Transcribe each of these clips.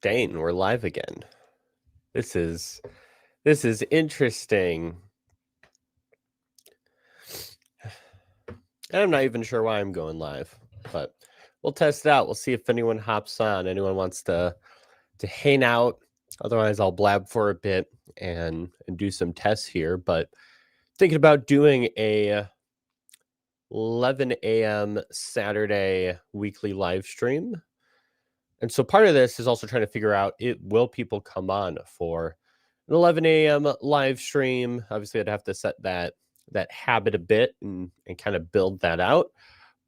Dang, we're live again. This is interesting. And I'm not even sure why I'm going live, but we'll test it out. We'll see if anyone hops on. Anyone wants to hang out. Otherwise, I'll blab for a bit and do some tests here. But thinking about doing a 11 a.m. Saturday weekly live stream. And so part of this is also trying to figure out, will people come on for an 11 a.m. live stream? Obviously, I'd have to set that habit a bit and kind of build that out.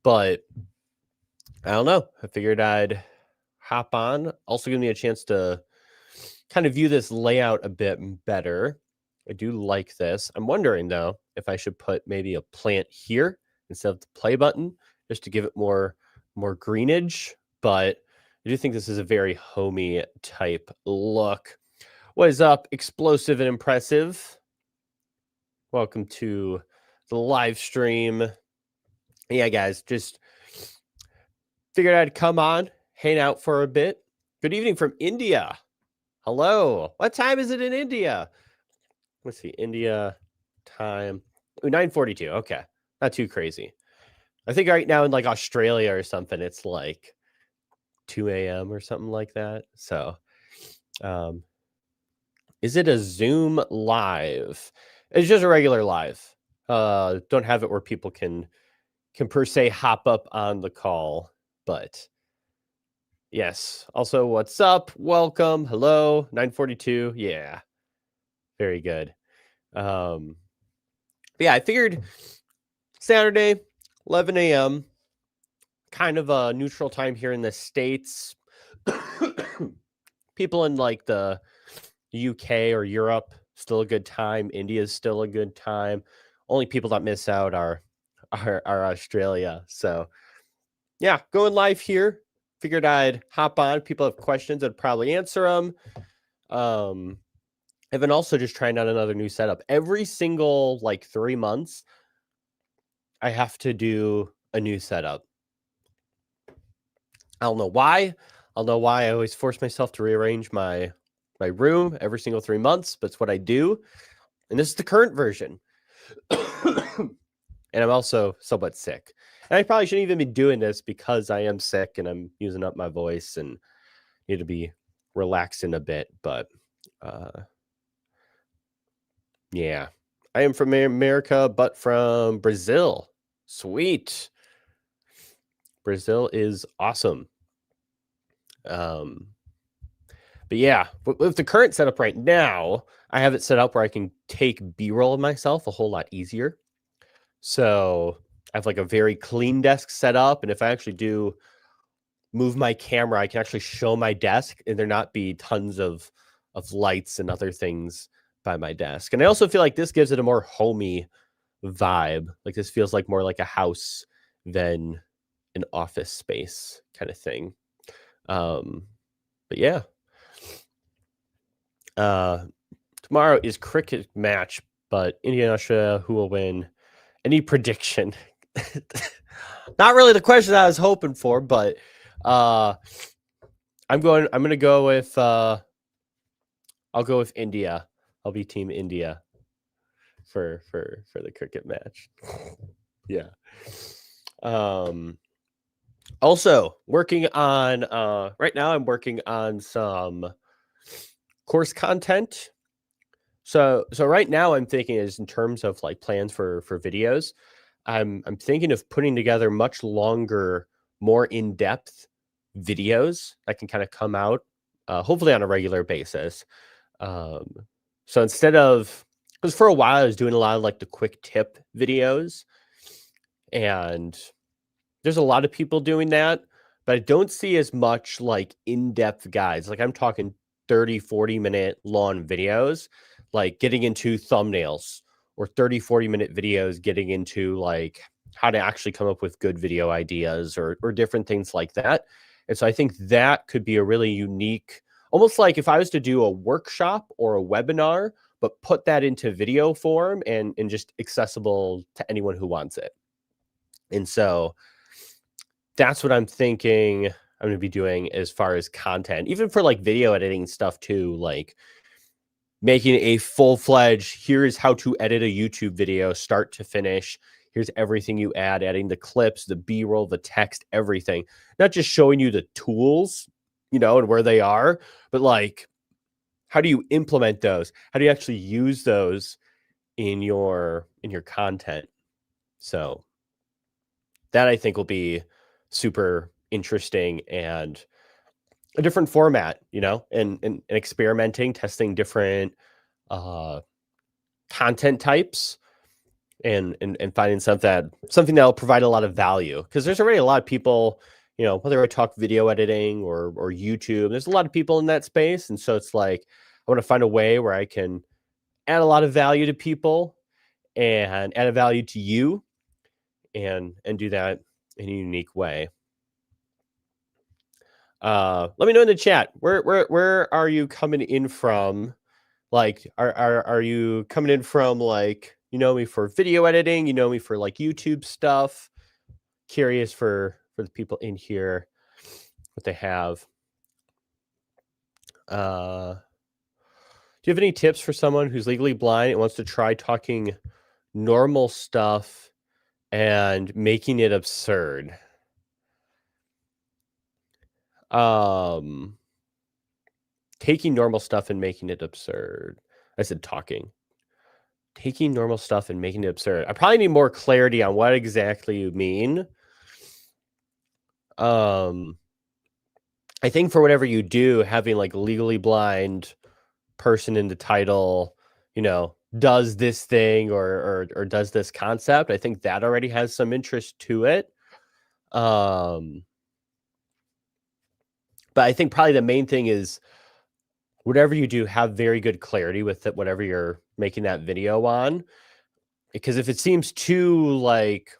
But I don't know. I figured I'd hop on. Also give me a chance to kind of view this layout a bit better. I do like this. I'm wondering, though, if I should put maybe a plant here instead of the play button, just to give it more greenage. But I do think this is a very homey type look. What is up, Explosive and Impressive? Welcome to the live stream. Yeah, guys, just figured I'd come on, hang out for a bit. Good evening from India. Hello. What time is it in India? Let's see, India time. 9:42. Okay, not too crazy. I think right now in like Australia or something, it's like 2 a.m. or something like that. So, is it a Zoom live? It's just a regular live. Don't have it where people can per se hop up on the call, but yes. Also, what's up? Welcome. Hello. 9:42. Yeah. Very good. Yeah, I figured Saturday, 11 a.m., kind of a neutral time here in the States. People in like the UK or Europe, still a good time. India is still a good time. Only people that miss out are Australia. So yeah, going live here. Figured I'd hop on. People have questions, I'd probably answer them. I've been also just trying out another new setup. Every single like 3 months, I have to do a new setup. I don't know why. I always force myself to rearrange my room every single 3 months, but it's what I do. And this is the current version. And I'm also somewhat sick. And I probably shouldn't even be doing this because I am sick and I'm using up my voice and need to be relaxing a bit. But yeah, I am from America, but from Brazil. Sweet. Brazil is awesome. But yeah, with the current setup right now, I have it set up where I can take B-roll of myself a whole lot easier. So I have like a very clean desk set up. And if I actually do move my camera, I can actually show my desk and there not be tons of lights and other things by my desk. And I also feel like this gives it a more homey vibe. Like this feels like more like a house than an office space kind of thing. But yeah. Tomorrow is cricket match, but India and Australia, who will win? Any prediction? Not really the question I was hoping for, but I'm going to go with I'll go with India. I'll be team India for the cricket match. Yeah. Also working on right now I'm working on some course content. So right now I'm thinking is in terms of like plans for videos, I'm thinking of putting together much longer, more in-depth videos that can kind of come out hopefully on a regular basis. So instead of, because for a while I was doing a lot of like the quick tip videos, and there's a lot of people doing that, but I don't see as much like in-depth guides. Like I'm talking 30-40 minute long videos, like getting into thumbnails, or 30-40 minute videos getting into like how to actually come up with good video ideas or different things like that. And so I think that could be a really unique, almost like if I was to do a workshop or a webinar, but put that into video form and just accessible to anyone who wants it. And so that's what I'm thinking I'm going to be doing as far as content, even for like video editing stuff too, like making a full-fledged, here's how to edit a YouTube video, start to finish. Here's everything you add, adding the clips, the B-roll, the text, everything. Not just showing you the tools, and where they are, but like, how do you implement those? How do you actually use those in your content? So that I think will be super interesting and a different format, and experimenting, testing different content types and finding something that'll provide a lot of value. Because there's already a lot of people, whether I talk video editing or YouTube, there's a lot of people in that space. And so it's like, I want to find a way where I can add a lot of value to people and add a value to you and do that in a unique way. Let me know in the chat, where are you coming in from? Like, are you coming in from, like, me for video editing, me for like YouTube stuff? Curious for the people in here, what they have. Do you have any tips for someone who's legally blind and wants to try talking normal stuff and making it absurd? Taking normal stuff and making it absurd. I said talking. Taking normal stuff and making it absurd. I probably need more clarity on what exactly you mean. I think for whatever you do, having like legally blind person in the title, does this thing or does this concept, I think that already has some interest to it. But I think probably the main thing is whatever you do, have very good clarity with it, whatever you're making that video on. Because if it seems too like,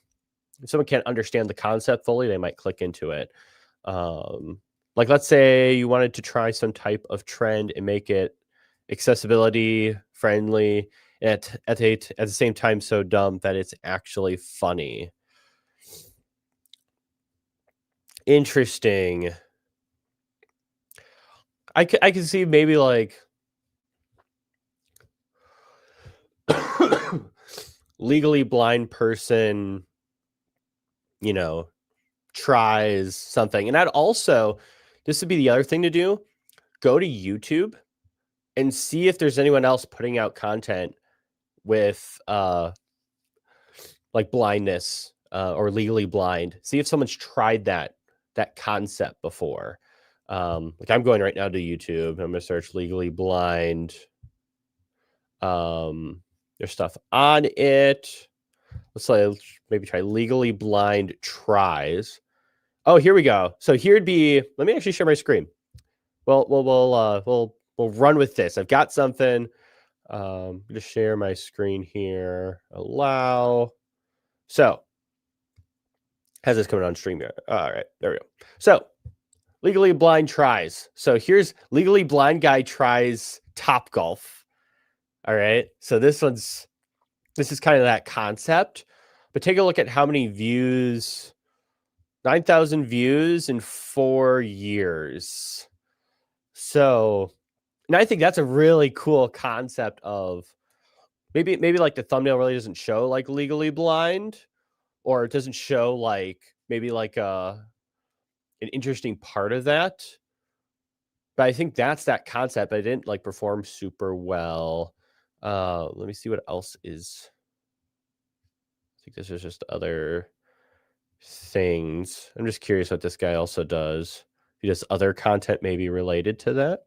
if someone can't understand the concept fully, they might click into it. Like, let's say you wanted to try some type of trend and make it accessibility friendly at the same time so dumb that it's actually funny. Interesting. I can see maybe like legally blind person, tries something. And I'd also, this would be the other thing to do, go to YouTube and see if there's anyone else putting out content with like blindness or legally blind. See if someone's tried that concept before. Like, I'm going right now to YouTube. I'm gonna search legally blind. There's stuff on it. Let's maybe try legally blind tries. Oh, here we go. So here'd be, let me actually share my screen. Well, we'll run with this. I've got something. I'm gonna share my screen here. Allow. So, has this coming on stream yet? All right, there we go. So, legally blind tries. So here's legally blind guy tries Top Golf. All right. So this is kind of that concept, but take a look at how many views. 9,000 views in 4 years. So, and I think that's a really cool concept of maybe like the thumbnail really doesn't show like legally blind, or it doesn't show like maybe like an interesting part of that. But I think that's that concept. But it didn't like perform super well. Let me see what else is. I think this is just other things. I'm just curious what this guy also does. He does other content maybe related to that.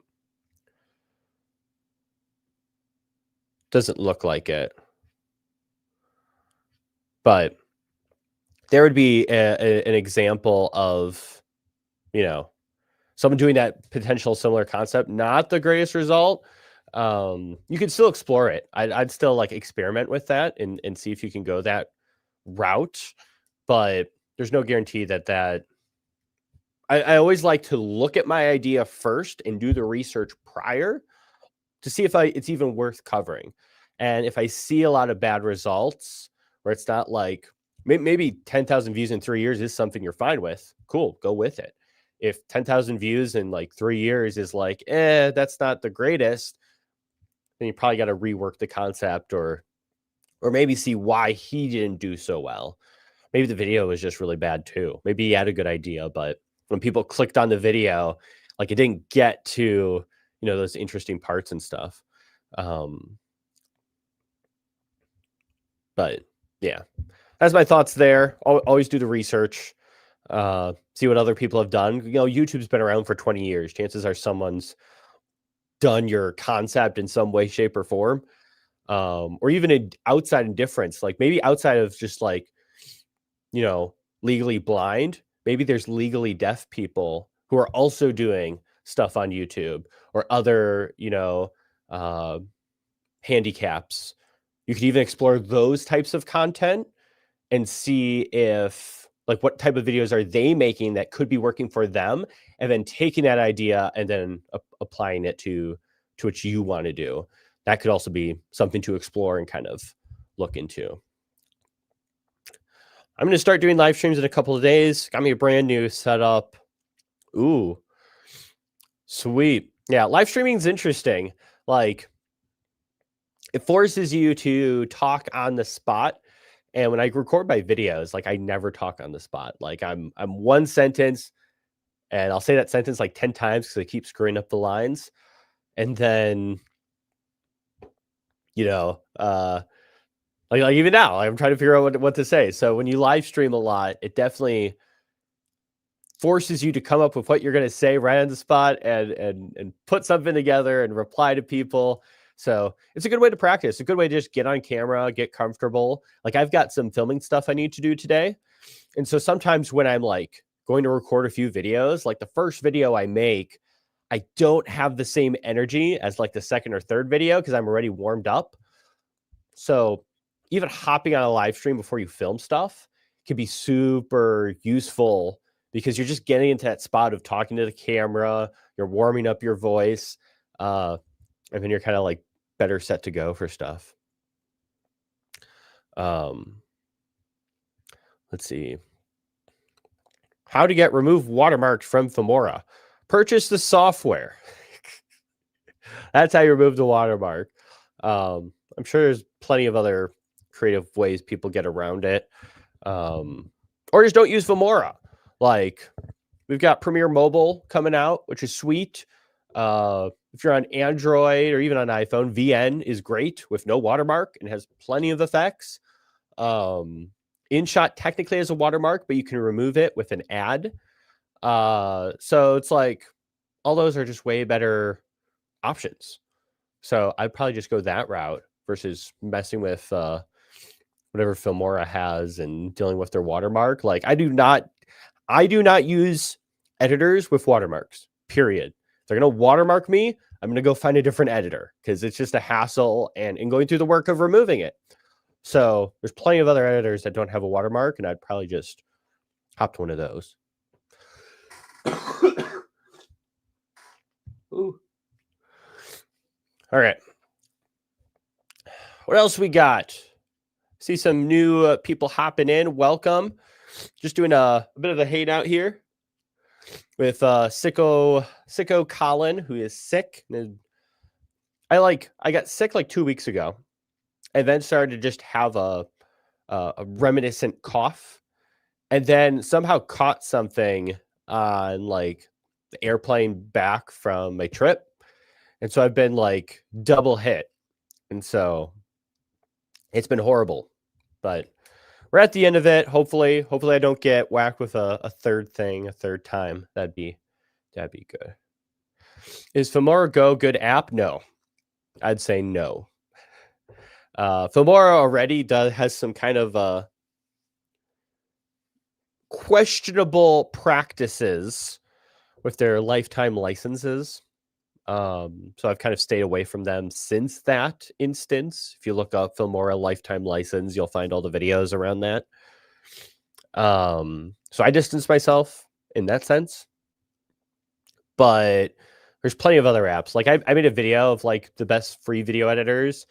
Doesn't look like it. But there would be an example of, someone doing that potential similar concept. Not the greatest result. You could still explore it. I'd still like experiment with that and see if you can go that route. But there's no guarantee that I always like to look at my idea first and do the research prior to see if it's even worth covering. And if I see a lot of bad results where it's not like maybe 10,000 views in 3 years is something you're fine with, cool, go with it. if 10,000 views in like 3 years is like, that's not the greatest, then you probably got to rework the concept, or maybe see why he didn't do so well. Maybe the video was just really bad too. Maybe he had a good idea, but when people clicked on the video, like it didn't get to, those interesting parts and stuff. But yeah, that's my thoughts there. Always do the research, see what other people have done. YouTube's been around for 20 years. Chances are someone's done your concept in some way, shape, or form. Or even outside indifference, like maybe outside of just like, legally blind, maybe there's legally deaf people who are also doing stuff on YouTube, or other, handicaps. You could even explore those types of content and see if, like, what type of videos are they making that could be working for them, and then taking that idea and then applying it to what you want to do. That could also be something to explore and kind of look into. I'm going to start doing live streams in a couple of days. Got me a brand new setup. Ooh, sweet. Yeah, live streaming is interesting. Like, it forces you to talk on the spot. And when I record my videos, like, I never talk on the spot. Like, I'm one sentence, and I'll say that sentence like 10 times because I keep screwing up the lines. And then, like even now, I'm trying to figure out what to say. So when you live stream a lot, it definitely forces you to come up with what you're going to say right on the spot, and put something together and reply to people. So it's a good way to practice, a good way to just get on camera, get comfortable. Like, I've got some filming stuff I need to do today. And so sometimes when I'm like going to record a few videos, like the first video I make, I don't have the same energy as like the second or third video because I'm already warmed up. So even hopping on a live stream before you film stuff can be super useful, because you're just getting into that spot of talking to the camera, you're warming up your voice, and then you're kind of like better set to go for stuff. Let's see. How to get remove watermarks from Filmora. Purchase the software. That's how you remove the watermark. I'm sure there's plenty of other creative ways people get around it. Or just don't use Filmora. Like, we've got Premiere Mobile coming out, which is sweet. If you're on Android or even on iPhone, VN is great with no watermark and has plenty of effects. InShot technically has a watermark, but you can remove it with an ad. So it's like, all those are just way better options. So I'd probably just go that route versus messing with whatever Filmora has and dealing with their watermark. Like, I do not use editors with watermarks, period. If they're going to watermark me, I'm going to go find a different editor, because it's just a hassle and going through the work of removing it. So there's plenty of other editors that don't have a watermark, and I'd probably just hop to one of those. Ooh. All right. What else we got? See some new people hopping in. Welcome. Just doing a bit of a hangout here with sicko Colin, who is sick. I got sick like 2 weeks ago, and then started to just have a reminiscent cough, and then somehow caught something on like the airplane back from my trip. And so I've been like double hit. And so it's been horrible, but we're at the end of it. Hopefully I don't get whacked with a third time. That'd be good. Is Filmora Go good app? No, I'd say no. Filmora already has some kind of questionable practices with their lifetime licenses. So I've kind of stayed away from them since that instance. If you look up Filmora lifetime license, you'll find all the videos around that. So I distanced myself in that sense. But there's plenty of other apps. Like, I made a video of like the best free video editors.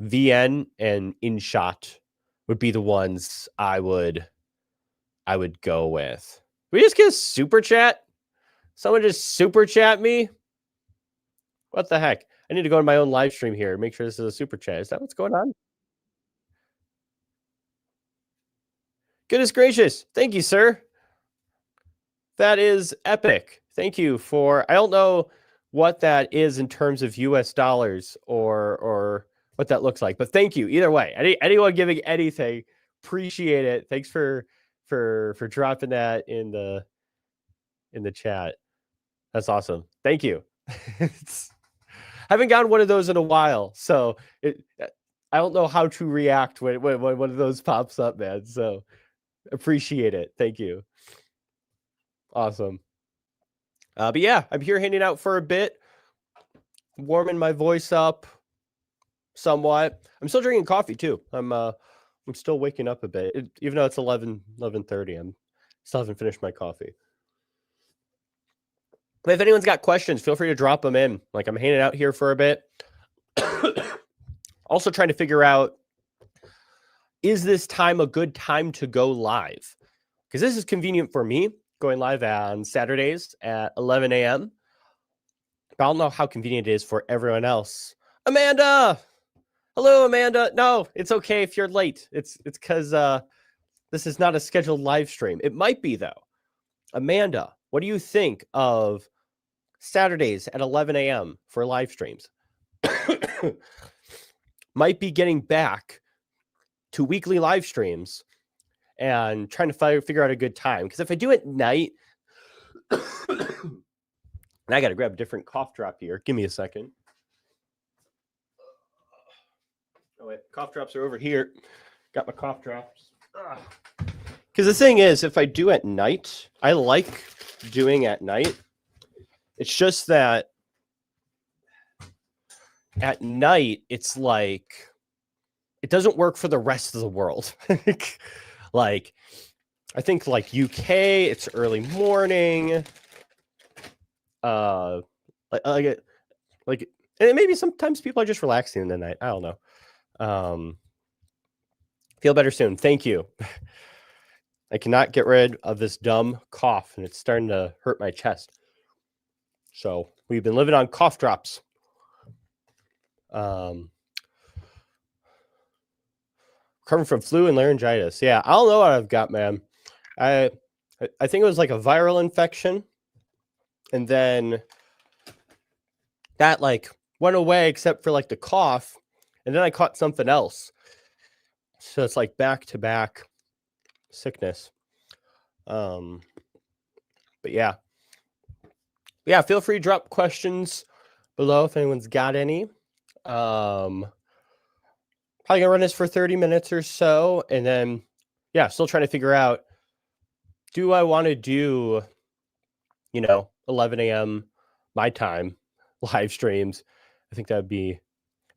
VN and InShot would be the ones I would go with. We just get a super chat. Someone just super chat me? What the heck? I need to go to my own live stream here. Make sure this is a super chat. Is that what's going on? Goodness gracious. Thank you, sir. That is epic. Thank you for, I don't know what that is in terms of US dollars or what that looks like, but thank you. Either way, anyone giving anything, appreciate it. Thanks for dropping that in the chat. That's awesome. Thank you. I haven't gotten one of those in a while, so I don't know how to react when one of those pops up, man. So appreciate it. Thank you. Awesome. But yeah, I'm here hanging out for a bit, warming my voice up somewhat. I'm still drinking coffee too. I'm still waking up a bit, even though it's 11:30. I'm still haven't finished my coffee. But if anyone's got questions, feel free to drop them in. Like, I'm hanging out here for a bit. Also trying to figure out, is this time a good time to go live? Because this is convenient for me, going live on Saturdays at 11 a.m. But I don't know how convenient it is for everyone else. Amanda! Hello, Amanda. No, it's okay if you're late. It's because this is not a scheduled live stream. It might be, though. Amanda, what do you think of Saturdays at 11 a.m. for live streams? Might be getting back to weekly live streams and trying to figure out a good time. Because if I do it at night, and I got to grab a different cough drop here. Give me a second. Oh, wait. Cough drops are over here. Got my cough drops. Because the thing is, if I do at night, I like doing at night. It's just that at night, it's like, it doesn't work for the rest of the world. Like, I think like UK, it's early morning. And maybe sometimes people are just relaxing in the night. I don't know. Feel better soon. Thank you. I cannot get rid of this dumb cough, and it's starting to hurt my chest. So we've been living on cough drops. Recovering from flu and laryngitis. Yeah, I don't know what I've got, man. I think it was like a viral infection, and then that like went away except for like the cough, and then I caught something else. So it's like back-to-back sickness. But yeah. Yeah, feel free to drop questions below if anyone's got any. Probably gonna run this for 30 minutes or so, and then yeah, still trying to figure out, do I want to do 11 a.m. my time live streams? I think that would be,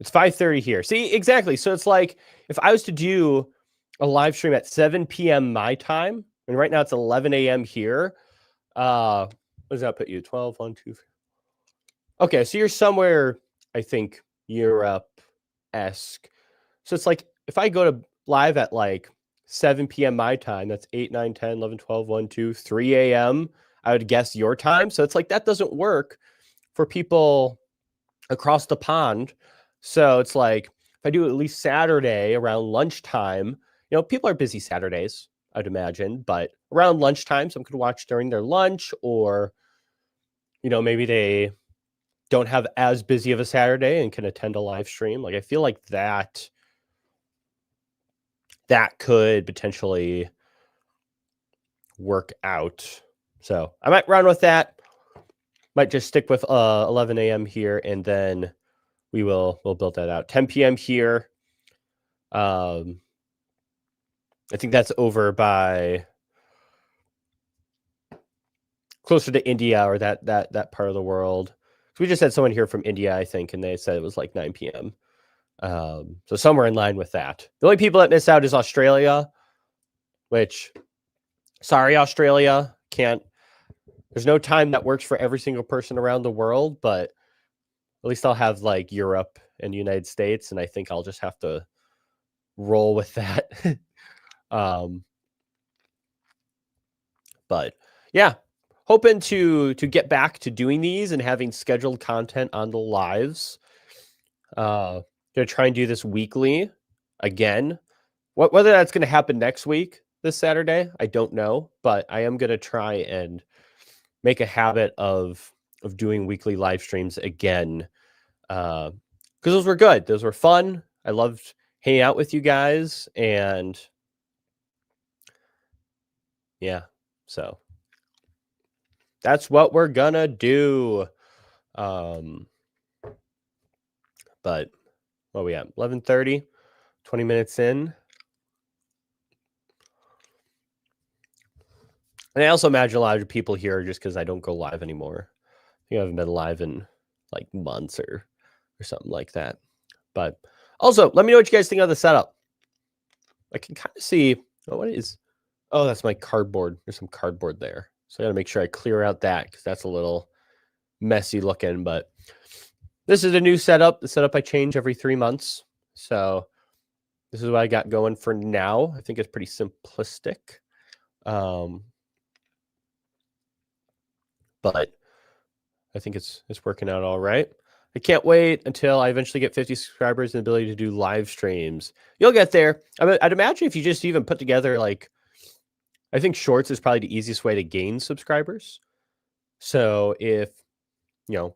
it's 5:30 here. See, exactly. So it's like, if I was to do a live stream at 7 p.m. my time, and right now it's 11 a.m. here, what does that put you? 12, 1, 2, 3. Okay, so you're somewhere, I think, Europe-esque. So it's like, if I go to live at like 7 p.m. my time, that's 8, 9, 10, 11, 12, 1, 2, 3 a.m. I would guess your time. So it's like, that doesn't work for people across the pond. So it's like, if I do at least Saturday around lunchtime, people are busy Saturdays, I'd imagine, but around lunchtime, some could watch during their lunch, or, maybe they don't have as busy of a Saturday and can attend a live stream. Like, I feel like that could potentially work out. So I might run with that. Might just stick with 11 a.m. here, and then we'll build that out. 10 p.m. here. I think that's over by closer to India, or that part of the world. So we just had someone here from India, I think, and they said it was like 9 p.m. So somewhere in line with that. The only people that miss out is Australia, which, sorry, Australia, there's no time that works for every single person around the world, but at least I'll have like Europe and the United States, and I think I'll just have to roll with that. But yeah, hoping to get back to doing these and having scheduled content on the lives. Gonna try and do this weekly again. Whether that's gonna happen next week, this Saturday, I don't know, but I am gonna try and make a habit of doing weekly live streams again. Because those were good. Those were fun. I loved hanging out with you guys, and yeah, so that's what we're gonna do. But what are we at? 11:30, 20 minutes in. And I also imagine a lot of people here just because I don't go live anymore. I think I haven't been live in like months or something like that. But also, let me know what you guys think of the setup. I can kind of see, oh, that's my cardboard. There's some cardboard there. So I got to make sure I clear out that because that's a little messy looking. But this is a new setup. The setup I change every 3 months. So this is what I got going for now. I think it's pretty simplistic. But I think it's working out all right. I can't wait until I eventually get 50 subscribers and the ability to do live streams. You'll get there. I'd imagine if you just even put together, like, I think shorts is probably the easiest way to gain subscribers. So if,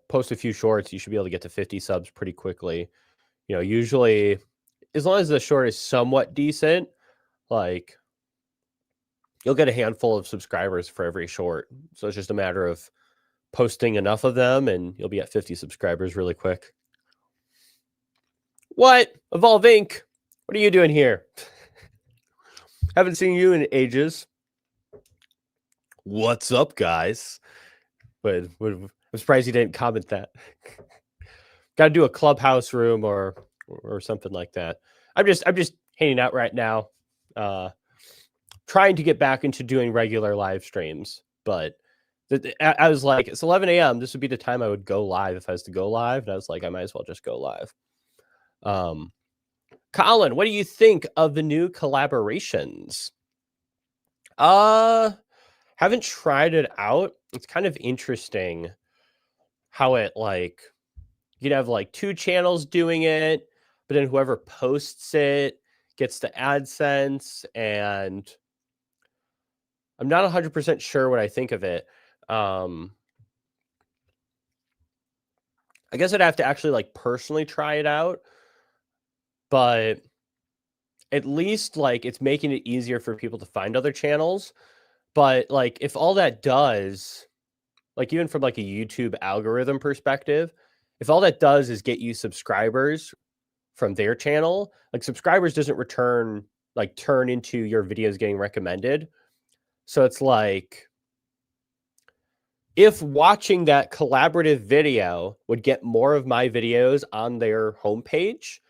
post a few shorts, you should be able to get to 50 subs pretty quickly. Usually, as long as the short is somewhat decent, like, you'll get a handful of subscribers for every short. So it's just a matter of posting enough of them and you'll be at 50 subscribers really quick. What? Evolve Inc. What are you doing here? Haven't seen you in ages. What's up, guys? But I'm surprised you didn't comment that. Got to do a clubhouse room or something like that. I'm just hanging out right now, trying to get back into doing regular live streams. But I was like, it's 11 a.m. This would be the time I would go live if I was to go live. And I was like, I might as well just go live. Colin, what do you think of the new collaborations? Haven't tried it out. It's kind of interesting how it, like, you'd have like 2 channels doing it, but then whoever posts it gets the AdSense, and I'm not 100% sure what I think of it. I guess I'd have to actually like personally try it out, but at least like it's making it easier for people to find other channels. But like if all that does, like even from like a YouTube algorithm perspective, if all that does is get you subscribers from their channel, like subscribers doesn't turn into your videos getting recommended. So it's like, if watching that collaborative video would get more of my videos on their homepage,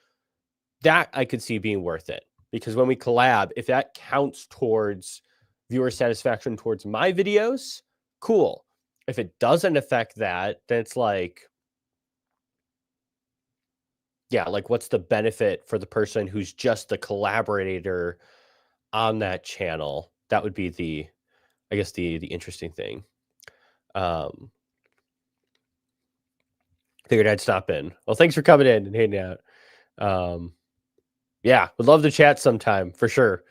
that I could see being worth it. Because when we collab, if that counts towards viewer satisfaction towards my videos, cool. If it doesn't affect that, then it's like, yeah, like what's the benefit for the person who's just the collaborator on that channel? That would be the interesting thing. Figured I'd stop in. Well, thanks for coming in and hanging out. Yeah, would love to chat sometime for sure.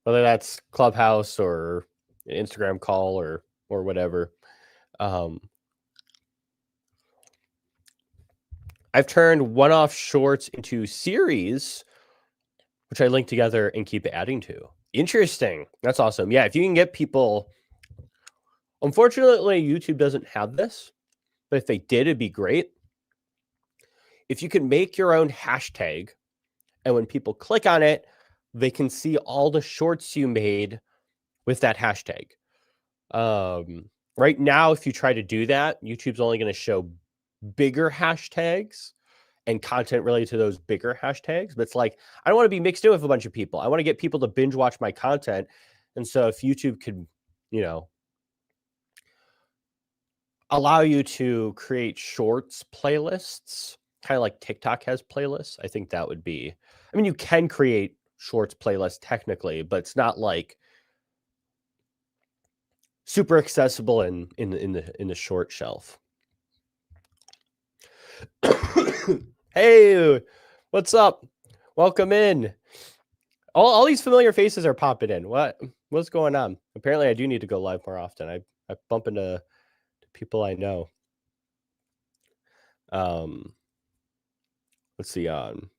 Whether that's Clubhouse or an Instagram call or whatever. I've turned one-off shorts into series, which I link together and keep adding to. Interesting. That's awesome. Yeah, if you can get people... Unfortunately, YouTube doesn't have this, but if they did, it'd be great. If you can make your own hashtag, and when people click on it, they can see all the shorts you made with that hashtag. Right now, if you try to do that, YouTube's only going to show bigger hashtags and content related to those bigger hashtags. But it's like, I don't want to be mixed in with a bunch of people. I want to get people to binge watch my content. And so if YouTube could, allow you to create shorts playlists, kind of like TikTok has playlists, I think that would be, I mean, you can create shorts playlists technically, but it's not like super accessible in the short shelf. Hey, what's up? Welcome in. All these familiar faces are popping in. What's going on? Apparently, I do need to go live more often. I bump into people I know. Let's see on.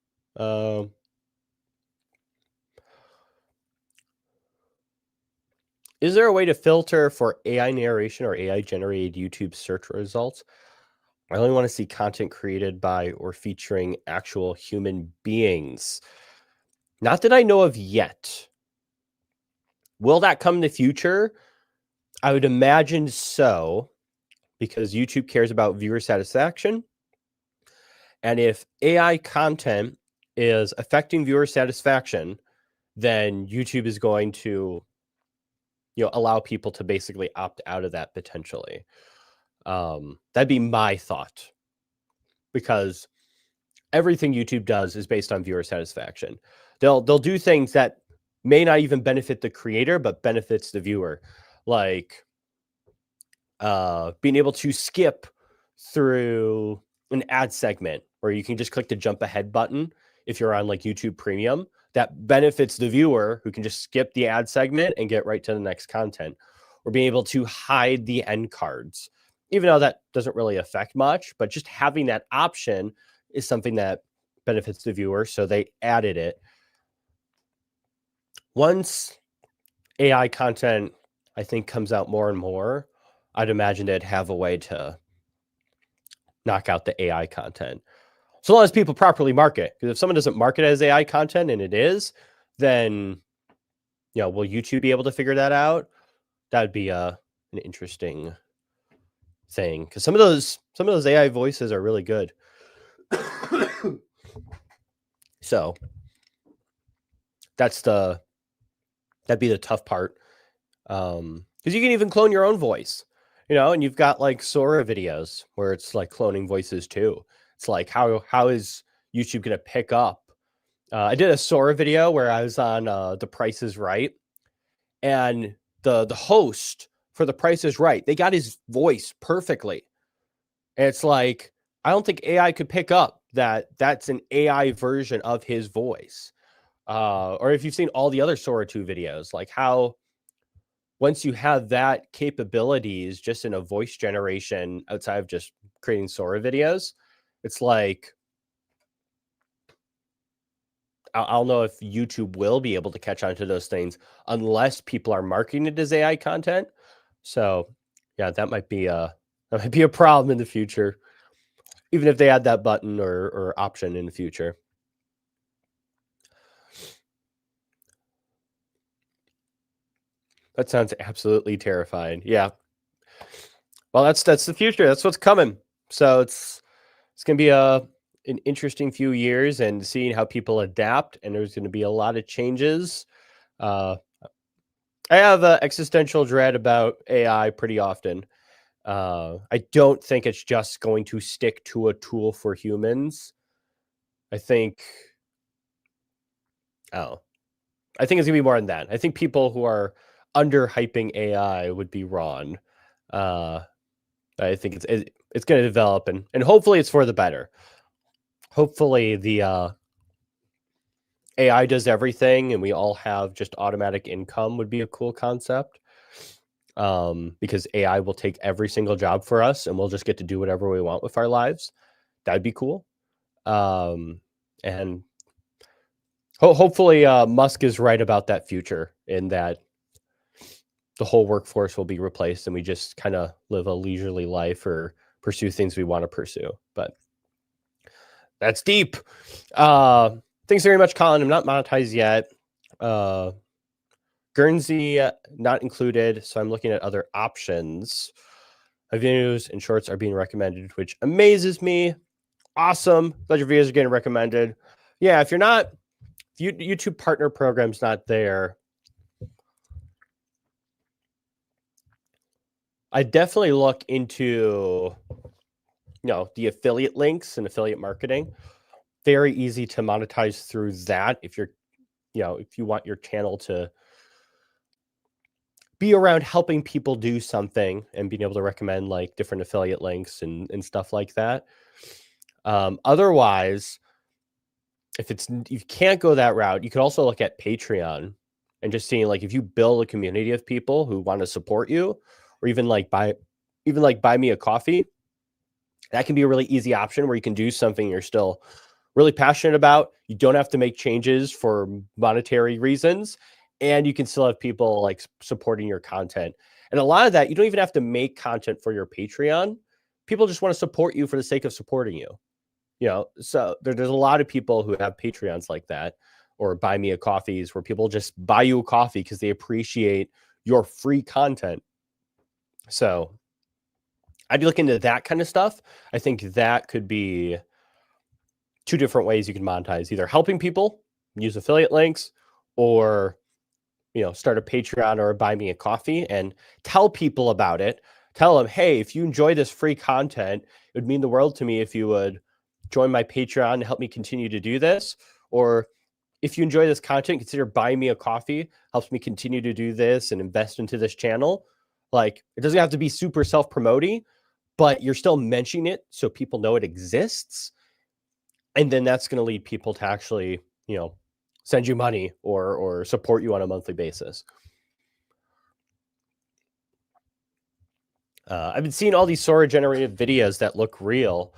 Is there a way to filter for AI narration or AI generated YouTube search results? I only want to see content created by or featuring actual human beings. Not that I know of yet. Will that come in the future? I would imagine so, because YouTube cares about viewer satisfaction. And if AI content is affecting viewer satisfaction, then YouTube is going to, allow people to basically opt out of that potentially. That'd be my thought, because everything YouTube does is based on viewer satisfaction. They'll do things that may not even benefit the creator, but benefits the viewer, like being able to skip through an ad segment where you can just click the jump ahead button if you're on like YouTube Premium. That benefits the viewer who can just skip the ad segment and get right to the next content, or being able to hide the end cards, even though that doesn't really affect much. But just having that option is something that benefits the viewer. So they added it. Once AI content, I think, comes out more and more, I'd imagine they'd have a way to knock out the AI content, so long as people properly market. Because if someone doesn't market as AI content and it is, then will YouTube be able to figure that out? That'd be an interesting thing, because some of those AI voices are really good. So that'd be the tough part, because you can even clone your own voice, and you've got like Sora videos where it's like cloning voices too. It's like, how is YouTube going to pick up? I did a Sora video where I was on The Price is Right, and the host for The Price is Right, they got his voice perfectly. And it's like, I don't think AI could pick up that that's an AI version of his voice. Or if you've seen all the other Sora 2 videos, like how once you have that capabilities just in a voice generation outside of just creating Sora videos, it's like, I don't know if YouTube will be able to catch on to those things unless people are marketing it as AI content. So yeah, that might be a problem in the future, even if they add that button or option in the future. That sounds absolutely terrifying. Yeah. Well, that's the future. That's what's coming. So it's going to be an interesting few years, and seeing how people adapt. And there's going to be a lot of changes. I have existential dread about AI pretty often. I don't think it's just going to stick to a tool for humans. I think it's going to be more than that. I think people who are underhyping AI would be wrong. I think it's going to develop, and hopefully it's for the better. Hopefully the AI does everything and we all have just automatic income would be a cool concept. Because AI will take every single job for us and we'll just get to do whatever we want with our lives. That'd be cool. And hopefully Musk is right about that future, in that the whole workforce will be replaced and we just kind of live a leisurely life or pursue things we want to pursue. But that's deep. Thanks very much, Colin. I'm not monetized yet. Guernsey not included, so I'm looking at other options. My videos and shorts are being recommended, which amazes me. Awesome. Glad your videos are getting recommended. Yeah, if YouTube partner program's not there, I definitely look into the affiliate links and affiliate marketing. Very easy to monetize through that if you're if you want your channel to be around helping people do something and being able to recommend like different affiliate links and stuff like that. Otherwise, if you can't go that route, you could also look at Patreon and just seeing like if you build a community of people who want to support you, or even like buy me a coffee. That can be a really easy option where you can do something you're still really passionate about. You don't have to make changes for monetary reasons, and you can still have people like supporting your content. And a lot of that, you don't even have to make content for your Patreon. People just want to support you for the sake of supporting you. So there's a lot of people who have Patreons like that, or buy me a coffees, where people just buy you a coffee because they appreciate your free content. So I'd be looking into that kind of stuff. I think that could be two different ways you can monetize, either helping people use affiliate links, or start a Patreon or buy me a coffee and tell people about it. Tell them, hey, if you enjoy this free content, it would mean the world to me if you would join my Patreon to help me continue to do this. Or if you enjoy this content, consider buying me a coffee. Helps me continue to do this and invest into this channel. Like, it doesn't have to be super self-promoting, but you're still mentioning it so people know it exists. And then that's going to lead people to actually, send you money or support you on a monthly basis. I've been seeing all these Sora generated videos that look real.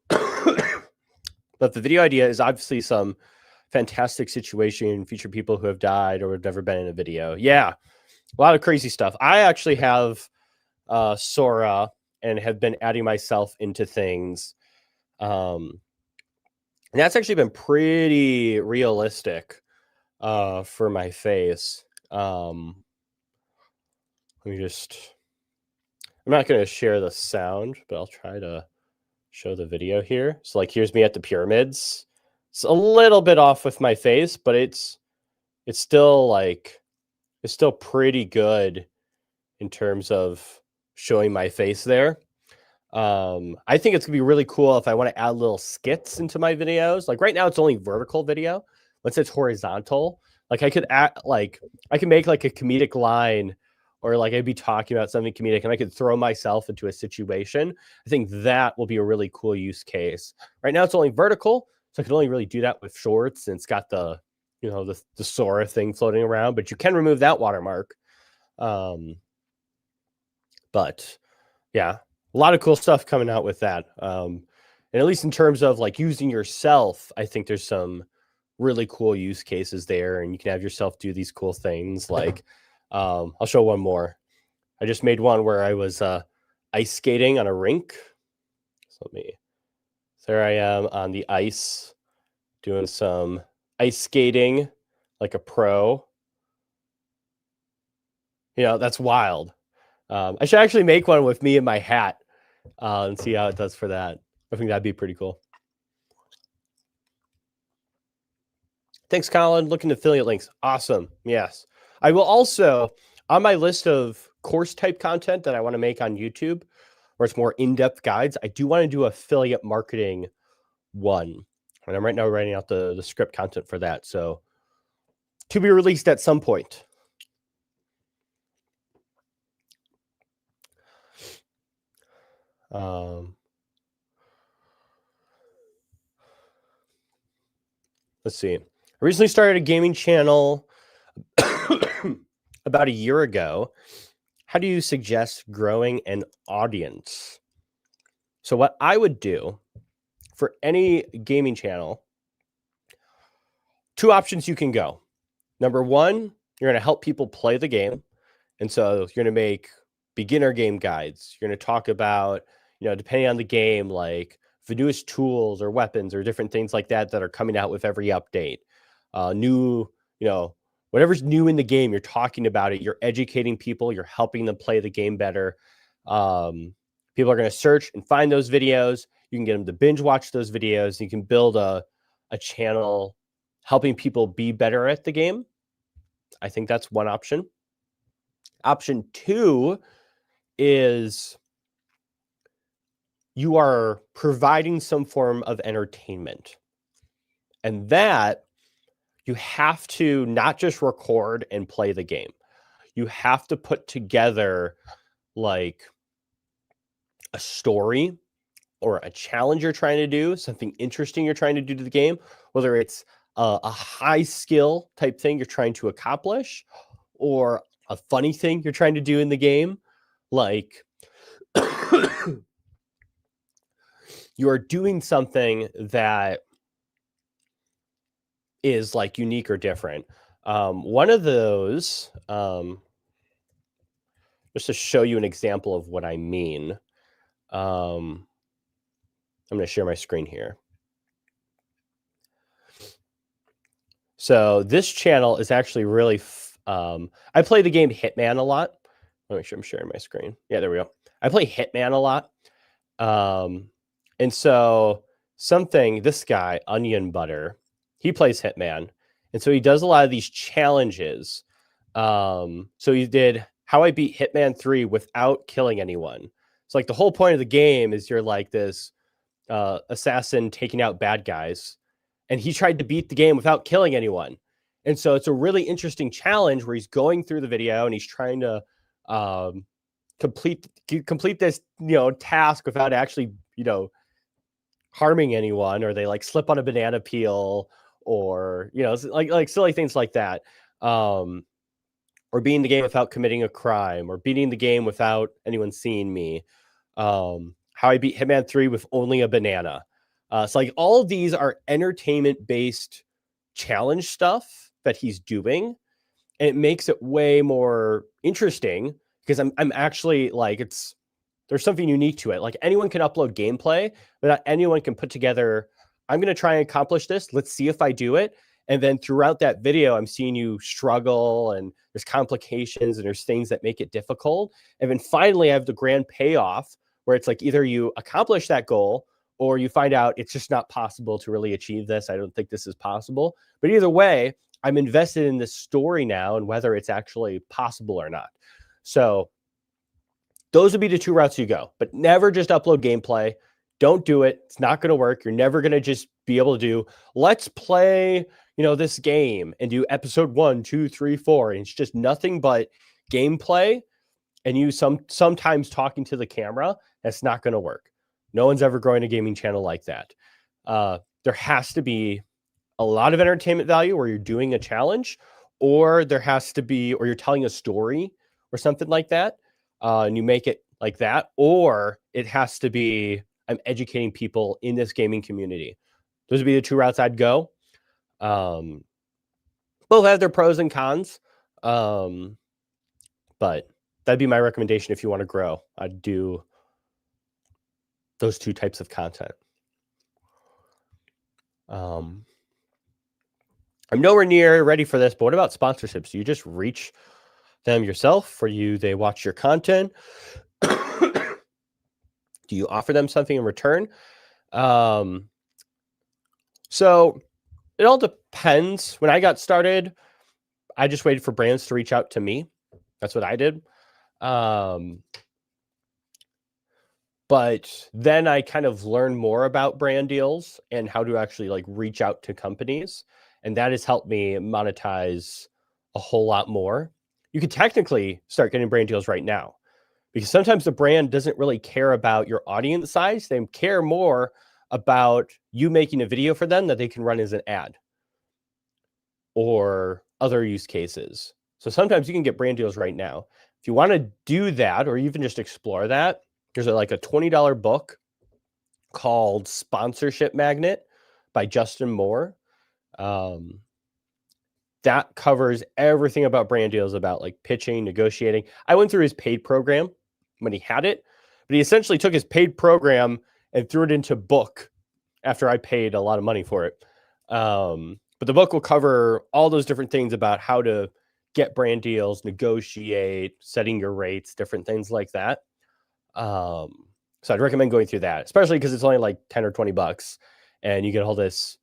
But the video idea is obviously some fantastic situation, feature people who have died or have never been in a video. Yeah, a lot of crazy stuff. I actually have Sora and have been adding myself into things. And that's actually been pretty realistic for my face. Let me just... I'm not going to share the sound, but I'll try to show the video here. So like, here's me at the pyramids. It's a little bit off with my face, but it's still pretty good in terms of showing my face there. I think it's gonna be really cool if I want to add little skits into my videos. Like right now it's only vertical video. Once it's horizontal, like I can make like a comedic line, or like I'd be talking about something comedic and I could throw myself into a situation. I think that will be a really cool use case. Right now it's only vertical, so I can only really do that with shorts, and it's got the the Sora thing floating around, but you can remove that watermark. But yeah, a lot of cool stuff coming out with that. And at least in terms of like using yourself, I think there's some really cool use cases there, and you can have yourself do these cool things. Like, I'll show one more. I just made one where I was ice skating on a rink. So there I am on the ice doing some ice skating like a pro. That's wild. I should actually make one with me in my hat and see how it does for that. I think that'd be pretty cool. Thanks, Colin. Looking at affiliate links. Awesome. Yes. I will also, on my list of course type content that I want to make on YouTube, where it's more in-depth guides, I do want to do affiliate marketing one. And I'm right now writing out the script content for that. So to be released at some point. Let's see. I recently started a gaming channel about a year ago. How do you suggest growing an audience? So what I would do for any gaming channel, two options you can go. Number one, you're going to help people play the game. And so you're going to make beginner game guides. You're going to talk about, depending on the game, like the newest tools or weapons or different things like that are coming out with every update. New, whatever's new in the game, you're talking about it. You're educating people. You're helping them play the game better. People are going to search and find those videos. You can get them to binge watch those videos. You can build a channel helping people be better at the game. I think that's one option. Option two is you are providing some form of entertainment. And that you have to not just record and play the game. you have to put together like a story or a challenge you're trying to do, something interesting you're trying to do to the game, whether it's a high skill type thing you're trying to accomplish or a funny thing you're trying to do in the game. Like you're doing something that is like unique or different. One of those, just to show you an example of what I mean, I'm going to share my screen here. So this channel is actually really, I play the game Hitman a lot. Let me make sure I'm sharing my screen. Yeah, there we go. I play Hitman a lot. And so this guy, Onion Butter, he plays Hitman. And so he does a lot of these challenges. So he did How I Beat Hitman 3 Without Killing Anyone. So like the whole point of the game is you're like this assassin taking out bad guys. And he tried to beat the game without killing anyone. And so it's a really interesting challenge where he's going through the video and he's trying to complete this, task without actually, harming anyone, or they like slip on a banana peel, or, like silly things like that. Or beating the game without committing a crime, or beating the game without anyone seeing me. How I Beat Hitman 3 with only a banana. So like all of these are entertainment-based challenge stuff that he's doing, and it makes it way more interesting because I'm actually like, there's something unique to it. Like anyone can upload gameplay, but not anyone can put together, I'm going to try and accomplish this. Let's see if I do it. And then throughout that video, I'm seeing you struggle, and there's complications and there's things that make it difficult. And then finally I have the grand payoff where it's like either you accomplish that goal or you find out it's just not possible to really achieve this. I don't think this is possible. But either way, I'm invested in this story now and whether it's actually possible or not. So those would be the two routes you go, but never just upload gameplay. Don't do it. It's not going to work. You're never going to just be able to do, let's play, this game and do episode 1, 2, 3, 4. And it's just nothing but gameplay and you sometimes talking to the camera. That's not going to work. No one's ever growing a gaming channel like that. There has to be a lot of entertainment value where you're doing a challenge, or there has to be, or you're telling a story or something like that. And you make it like that, or it has to be, I'm educating people in this gaming community. Those would be the two routes I'd go. Both have their pros and cons. But that'd be my recommendation if you want to grow. I'd do those two types of content. I'm nowhere near ready for this, but what about sponsorships? Do you just reach them yourself? They watch your content? Do you offer them something in return? So it all depends. When I got started, I just waited for brands to reach out to me. That's what I did. But then I kind of learned more about brand deals and how to actually like reach out to companies. And that has helped me monetize a whole lot more. You could technically start getting brand deals right now, because sometimes the brand doesn't really care about your audience size. They care more about you making a video for them that they can run as an ad or other use cases. So sometimes you can get brand deals right now. If you want to do that, or even just explore that, there's like a $20 book called Sponsorship Magnet by Justin Moore. That covers everything about brand deals, about like pitching, negotiating. I went through his paid program when he had it, but he essentially took his paid program and threw it into book after I paid a lot of money for it. But the book will cover all those different things about how to get brand deals, negotiate, setting your rates, different things like that. So I'd recommend going through that, especially because it's only like 10 or 20 bucks and you get all this,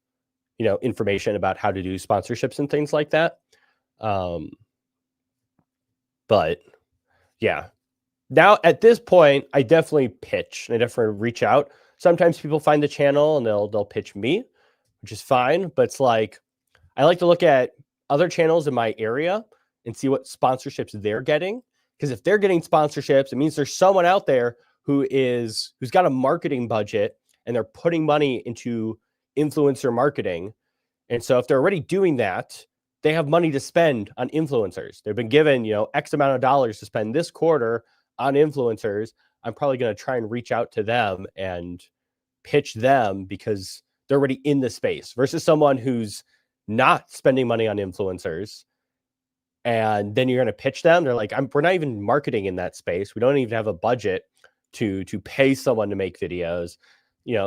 information about how to do sponsorships and things like that. But yeah, now at this point, I definitely pitch and I definitely reach out. Sometimes people find the channel and they'll pitch me, which is fine. But it's like, I like to look at other channels in my area and see what sponsorships they're getting. Because if they're getting sponsorships, it means there's someone out there who's got a marketing budget and they're putting money into influencer marketing. And so if they're already doing that, they have money to spend on influencers. They've been given, X amount of dollars to spend this quarter on influencers. I'm probably going to try and reach out to them and pitch them because they're already in the space versus someone who's not spending money on influencers. And then you're going to pitch them. They're like, we're not even marketing in that space. We don't even have a budget to pay someone to make videos,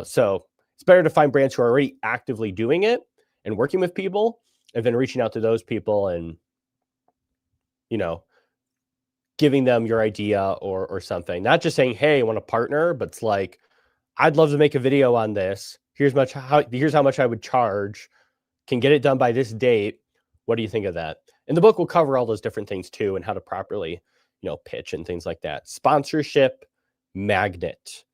so it's better to find brands who are already actively doing it and working with people and then reaching out to those people and, giving them your idea or something, not just saying, hey, I want to partner, but it's like, I'd love to make a video on this. Here's how much I would charge, can get it done by this date. What do you think of that? And the book will cover all those different things too, and how to properly, pitch and things like that. Sponsorship Magnet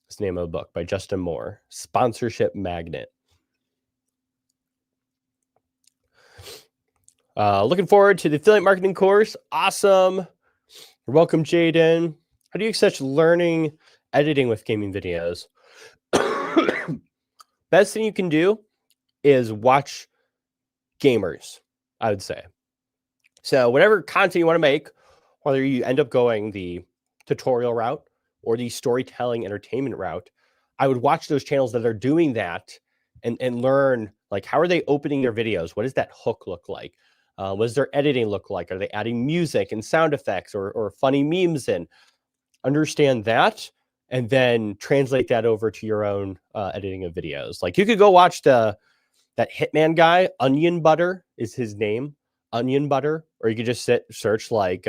is the name of the book by Justin Moore. Sponsorship Magnet. Looking forward to the affiliate marketing course. Awesome. You're welcome, Jaden. How do you access learning editing with gaming videos? Best thing you can do is watch gamers, I would say. So whatever content you want to make, whether you end up going the tutorial route or the storytelling entertainment route, I would watch those channels that are doing that and learn, like, how are they opening their videos? What does that hook look like? What does their editing look like? Are they adding music and sound effects or funny memes in? Understand that and then translate that over to your own editing of videos. Like, you could go watch that Hitman guy, Onion Butter is his name, Onion Butter, or you could just search like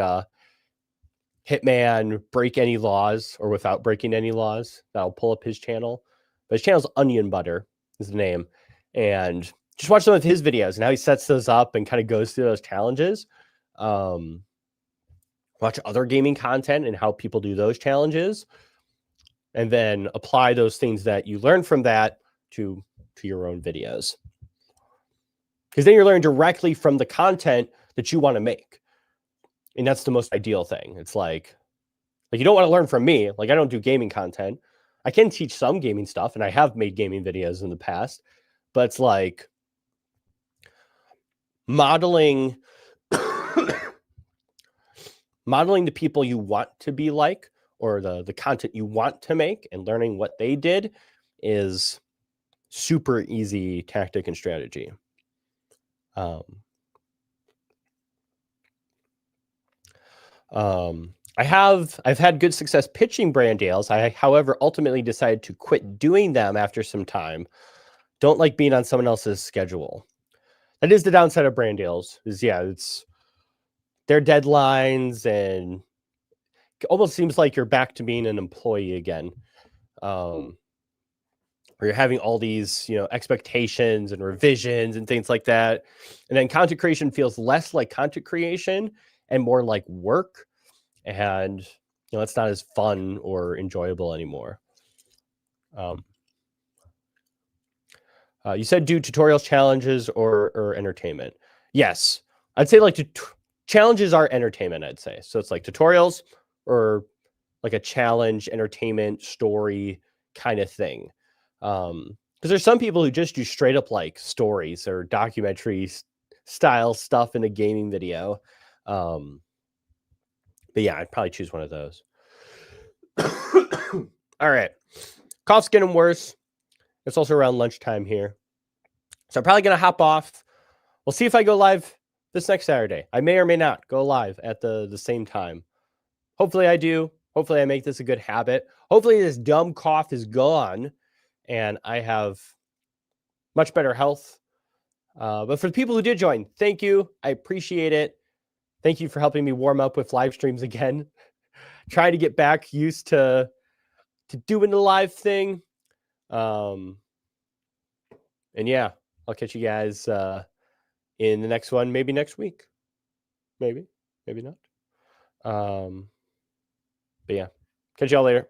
Hitman break any laws or without breaking any laws. That'll pull up his channel. But his channel's Onion Butter is the name. And just watch some of his videos and how he sets those up and kind of goes through those challenges. Watch other gaming content and how people do those challenges. And then apply those things that you learn from that to your own videos. Because then you're learning directly from the content that you want to make. And that's the most ideal thing. It's like you don't want to learn from me. Like, I don't do gaming content. I can teach some gaming stuff, and I have made gaming videos in the past. But it's like modeling the people you want to be like, or the content you want to make, and learning what they did is super easy tactic and strategy. I've had good success pitching brand deals. I, however, ultimately decided to quit doing them after some time. Don't like being on someone else's schedule. That is the downside of brand deals. It's their deadlines, and it almost seems like you're back to being an employee again. Where you're having all these, expectations and revisions and things like that. And then content creation feels less like content creation and more like work. And, it's not as fun or enjoyable anymore. You said do tutorials, challenges, or entertainment. Yes. I'd say like challenges are entertainment, I'd say. So it's like tutorials or like a challenge, entertainment, story kind of thing. Because there's some people who just do straight up like stories or documentary style stuff in a gaming video. But yeah, I'd probably choose one of those. All right. Cough's getting worse. It's also around lunchtime here. So I'm probably going to hop off. We'll see if I go live this next Saturday. I may or may not go live at the same time. Hopefully I do. Hopefully I make this a good habit. Hopefully this dumb cough is gone and I have much better health. But for the people who did join, thank you. I appreciate it. Thank you for helping me warm up with live streams again. Try to get back used to doing the live thing. And yeah, I'll catch you guys in the next one, maybe next week. Maybe not. But yeah, catch y'all later.